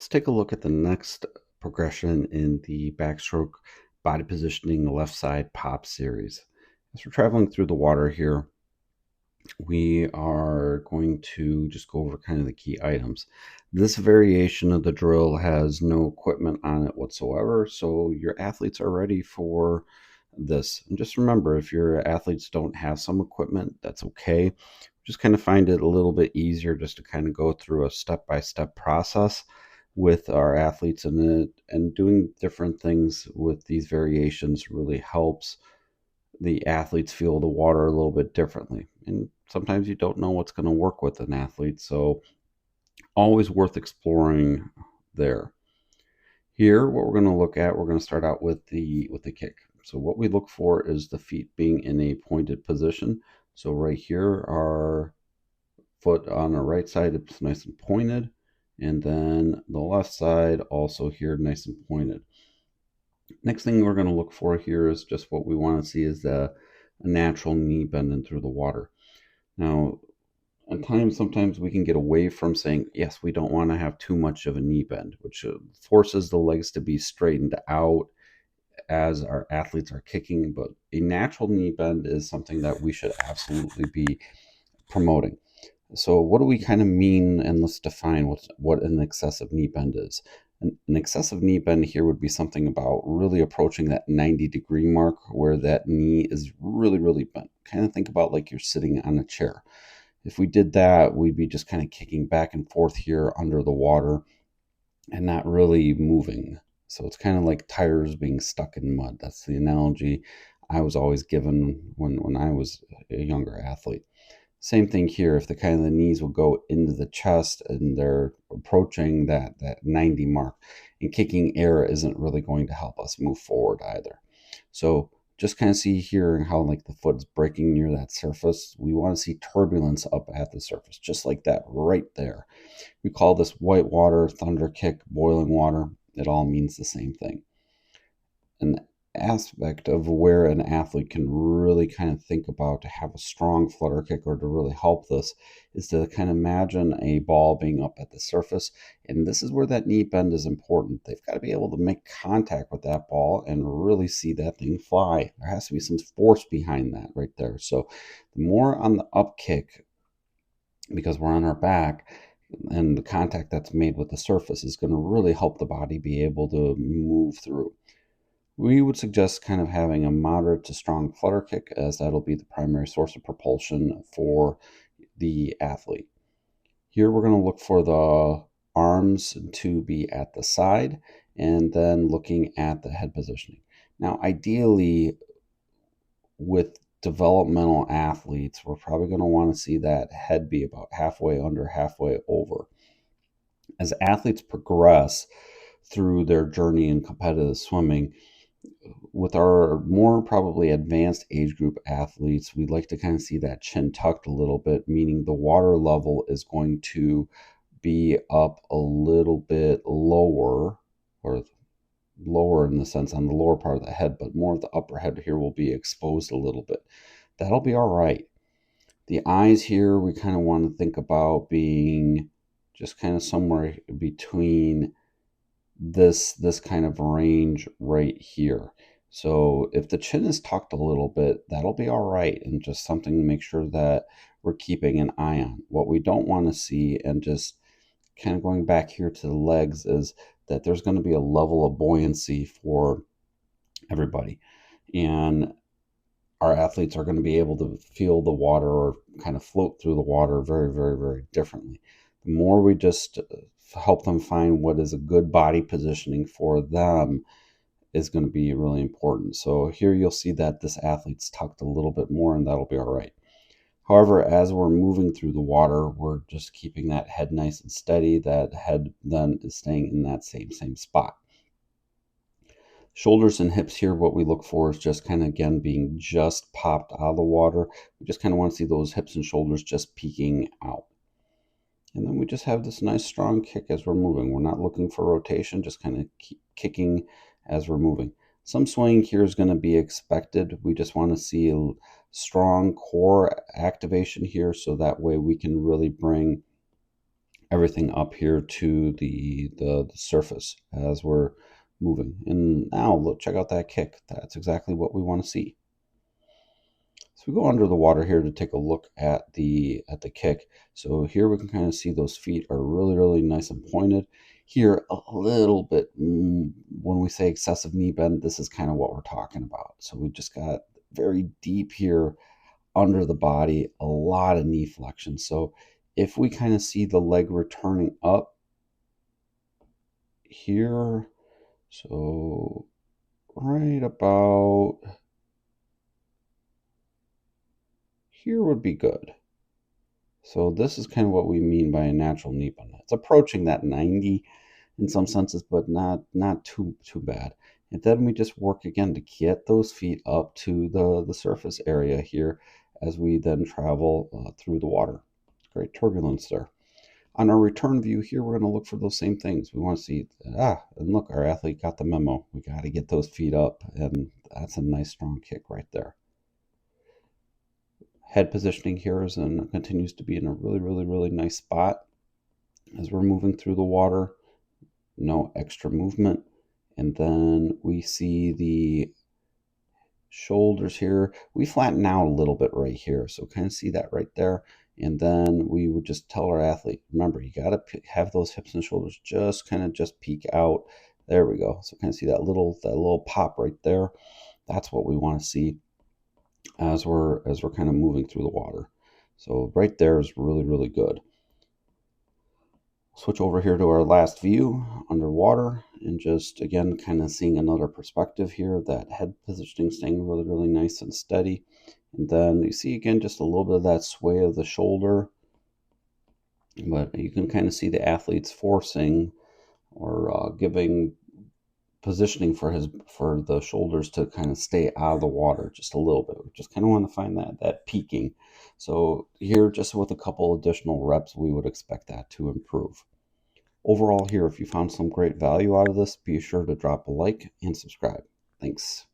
Let's take a look at the next progression in the backstroke body positioning left side pop series. As we're traveling through the water here, we are going to just go over kind of the key items. This variation of the drill has no equipment on it whatsoever, so your athletes are ready for this. And just remember, if your athletes don't have some equipment, that's okay. Just kind of find it a little bit easier just to kind of go through a step-by-step process with our athletes, and doing different things with these variations really helps the athletes feel the water a little bit differently. And sometimes you don't know what's going to work with an athlete, so always worth exploring there. Here, what we're going to look at, we're going to start out with the kick. So what we look for is the feet being in a pointed position. So right here, our foot on the right side is nice and pointed, and then the left side also here nice and pointed. Next thing we're going to look for here is just what we want to see is a natural knee bending through the water. Now, at times, sometimes we can get away from saying, yes, we don't want to have too much of a knee bend, which forces the legs to be straightened out as our athletes are kicking. But a natural knee bend is something that we should absolutely be promoting. So what do we kind of mean, and let's define what an excessive knee bend is. An excessive knee bend here would be something about really approaching that 90-degree mark where that knee is really, really bent. Kind of think about like you're sitting on a chair. If we did that, we'd be just kind of kicking back and forth here under the water and not really moving. So it's kind of like tires being stuck in mud. That's the analogy I was always given when I was a younger athlete. Same thing here. If the kind of the knees will go into the chest and they're approaching that 90 mark, and kicking air isn't really going to help us move forward either. So just kind of see here how like the foot's breaking near that surface. We want to see turbulence up at the surface, just like that right there. We call this white water, thunder kick, boiling water. It all means the same thing. An aspect of where an athlete can really kind of think about to have a strong flutter kick or to really help this is to kind of imagine a ball being up at the surface. And this is where that knee bend is important. They've got to be able to make contact with that ball and really see that thing fly. There has to be some force behind that right there. So the more on the up kick, because we're on our back, and the contact that's made with the surface is going to really help the body be able to move through. We would suggest kind of having a moderate to strong flutter kick, as that'll be the primary source of propulsion for the athlete. Here we're going to look for the arms to be at the side and then looking at the head positioning. Now, ideally, with developmental athletes, we're probably going to want to see that head be about halfway under, halfway over. As athletes progress through their journey in competitive swimming, with our more probably advanced age group athletes, we'd like to kind of see that chin tucked a little bit, meaning the water level is going to be up a little bit lower, or lower in the sense on the lower part of the head, but more of the upper head here will be exposed a little bit. That'll be all right. The eyes here, we kind of want to think about being just kind of somewhere between this kind of range right here. So if the chin is tucked a little bit, that'll be all right, and just something to make sure that we're keeping an eye on. What we don't want to see, and just kind of going back here to the legs, is that there's going to be a level of buoyancy for everybody. And our athletes are going to be able to feel the water or kind of float through the water very, very, very differently. The more we just help them find what is a good body positioning for them is going to be really important. So here you'll see that this athlete's tucked a little bit more, and that'll be all right. However, as we're moving through the water, we're just keeping that head nice and steady. That head then is staying in that same spot. Shoulders and hips here, what we look for is just kind of, again, being just popped out of the water. We just kind of want to see those hips and shoulders just peeking out. And then we just have this nice strong kick as we're moving. We're not looking for rotation, just kind of keep kicking as we're moving. Some swaying here is going to be expected. We just want to see a strong core activation here, so that way we can really bring everything up here to the surface as we're moving. And now look, check out that kick. That's exactly what we want to see. So we go under the water here to take a look at the kick. So here we can kind of see those feet are really nice and pointed. Here a little bit, when we say excessive knee bend, this is kind of what we're talking about. So we just got very deep here under the body, a lot of knee flexion. So if we kind of see the leg returning up here, so right about here would be good. So this is kind of what we mean by a natural knee bend. It's approaching that 90 in some senses, but not too bad. And then we just work again to get those feet up to the surface area here as we then travel through the water. Great turbulence there. On our return view here, we're going to look for those same things. We want to see, and look, our athlete got the memo. We got to get those feet up, and that's a nice strong kick right there. Head positioning here is and continues to be in a really nice spot as we're moving through the water. No extra movement. And then we see the shoulders here. We flatten out a little bit right here. So kind of see that right there. And then we would just tell our athlete, remember, you got to have those hips and shoulders just kind of just peek out. There we go. So kind of see that little pop right there. That's what we want to see as we're kind of moving through the water. So right there is really good. Switch over here to our last view underwater and just again kind of seeing another perspective here, that head positioning staying really nice and steady. And then you see again just a little bit of that sway of the shoulder, but you can kind of see the athlete's forcing or giving positioning for the shoulders to kind of stay out of the water just a little bit. We just kind of want to find that peaking. So here, just with a couple additional reps, we would expect that to improve. Overall here, if you found some great value out of this, be sure to drop a like and subscribe. Thanks.